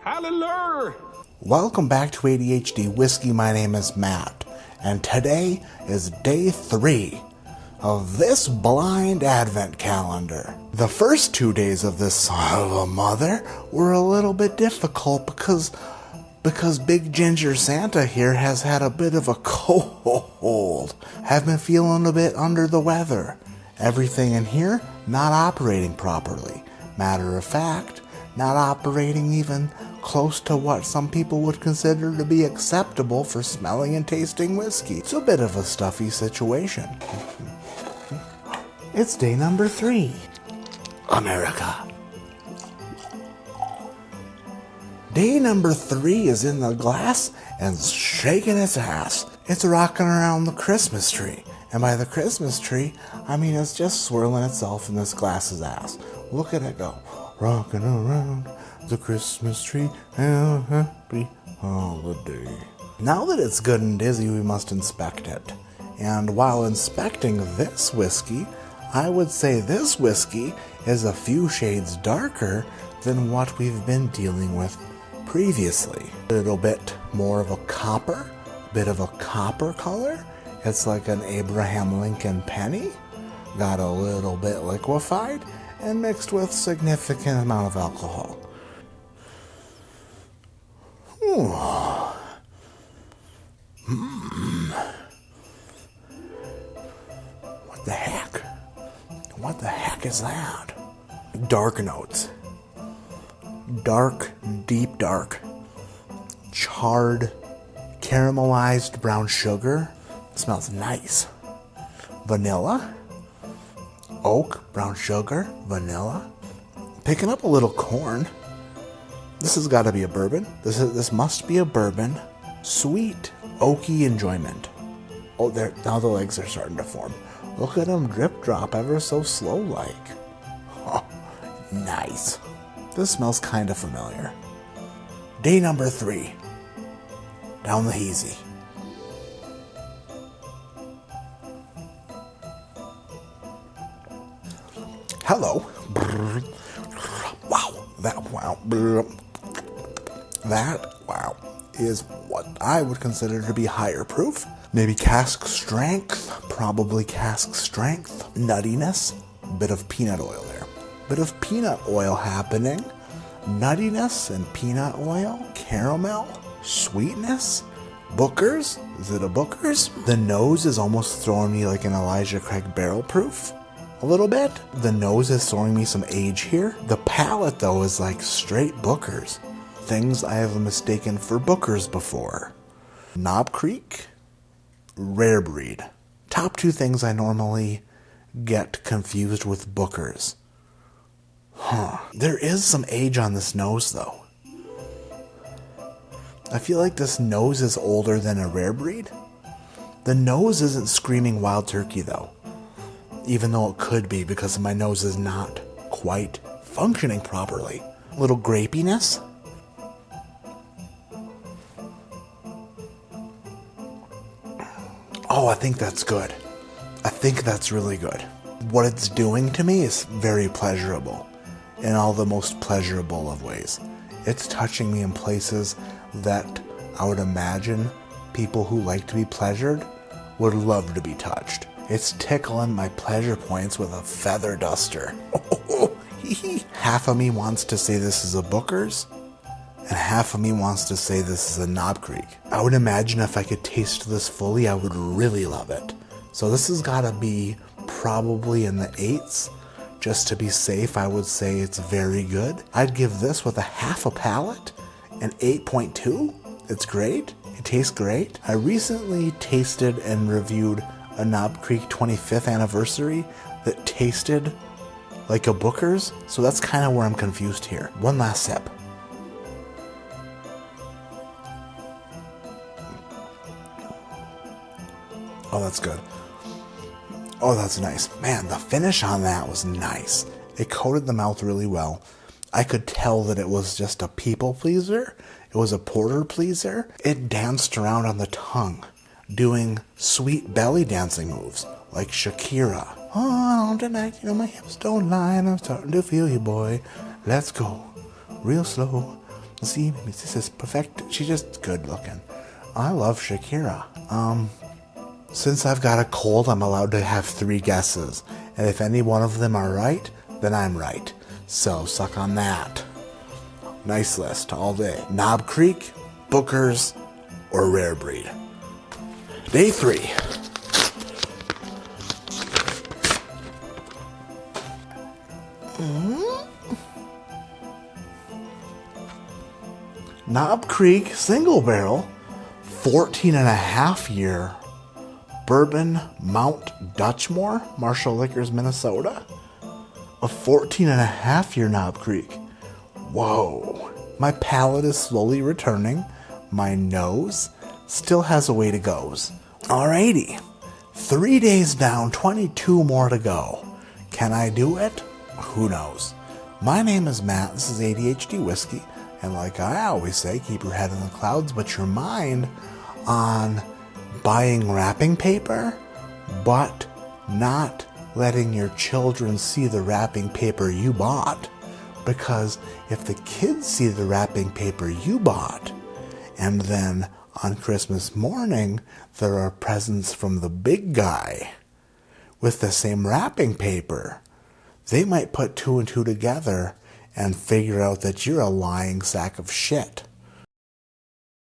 Hallelujah! Welcome back to ADHD Whiskey. My name is Matt, and today is day 3 of this blind advent calendar. The first 2 days of this son of a mother were a little bit difficult because Big Ginger Santa here has had a bit of a cold. Have been feeling a bit under the weather. Everything in here not operating properly. Matter of fact, not operating even close to what some people would consider to be acceptable for smelling and tasting whiskey. It's a bit of a stuffy situation. It's day number 3. America. Day number 3 is in the glass and shaking its ass. It's rocking around the Christmas tree. And by the Christmas tree, I mean it's just swirling itself in this glass's ass. Look at it go. Rocking around the Christmas tree, and a happy holiday. Now that it's good and dizzy, we must inspect it. And while inspecting this whiskey, I would say this whiskey is a few shades darker than what we've been dealing with previously. A little bit more of a copper, color. It's like an Abraham Lincoln penny. Got a little bit liquefied and mixed with significant amount of alcohol. What the heck? What the heck is that? Dark notes. Dark, deep dark. Charred, caramelized brown sugar. It smells nice. Vanilla. Oak, brown sugar, vanilla. Picking up a little corn. This has got to be a bourbon. This must be a bourbon. Sweet, oaky enjoyment. Oh, now the legs are starting to form. Look at them drip drop ever so slow like. Oh, nice. This smells kind of familiar. Day number 3. Down the hazy. Hello. That is what I would consider to be higher proof. Maybe cask strength, probably cask strength. Nuttiness, bit of peanut oil there. Bit of peanut oil happening. Nuttiness and peanut oil, caramel, sweetness. Booker's, is it a Booker's? The nose is almost throwing me like an Elijah Craig barrel proof. A little bit. The nose is throwing me some age here. The palate, though, is like straight Booker's. Things I have mistaken for Booker's before. Knob Creek, rare breed. Top 2 things I normally get confused with Booker's. There is some age on this nose, though. I feel like this nose is older than a rare breed. The nose isn't screaming wild turkey, though. Even though it could be because my nose is not quite functioning properly. A little grapiness. Oh, I think that's good. I think that's really good. What it's doing to me is very pleasurable in all the most pleasurable of ways. It's touching me in places that I would imagine people who like to be pleasured would love to be touched. It's tickling my pleasure points with a feather duster. Half of me wants to say this is a Booker's, and half of me wants to say this is a Knob Creek. I would imagine if I could taste this fully, I would really love it. So this has got to be probably in the 8s. Just to be safe, I would say it's very good. I'd give this with a half a palate an 8.2. It's great. It tastes great. I recently tasted and reviewed a Knob Creek 25th anniversary that tasted like a Booker's, so that's kind of where I'm confused here. One last sip. Oh, that's good. Oh, that's nice. Man, the finish on that was nice. It coated the mouth really well. I could tell that it was just a people pleaser. It was a porter pleaser. It danced around on the tongue, doing sweet belly dancing moves like Shakira. Oh, tonight, my hips don't lie, and I'm starting to feel you, boy. Let's go real slow. See, this is perfect. She's just good looking. I love Shakira. Since I've got a cold, I'm allowed to have 3 guesses. And if any one of them are right, then I'm right. So, suck on that. Nice list all day. Knob Creek, Booker's, or Rare Breed. Day 3. Knob Creek Single Barrel 14.5-year Bourbon Mount Dutchmore, Marshall Liquors, Minnesota. A 14.5-year Knob Creek. Whoa. My palate is slowly returning. My nose still has a way to go. Alrighty. 3 days down, 22 more to go. Can I do it? Who knows? My name is Matt. This is ADHD Whiskey. And like I always say, keep your head in the clouds, but your mind on buying wrapping paper, but not letting your children see the wrapping paper you bought. Because if the kids see the wrapping paper you bought, and then on Christmas morning there are presents from the big guy with the same wrapping paper, they might put 2 and 2 together and figure out that you're a lying sack of shit.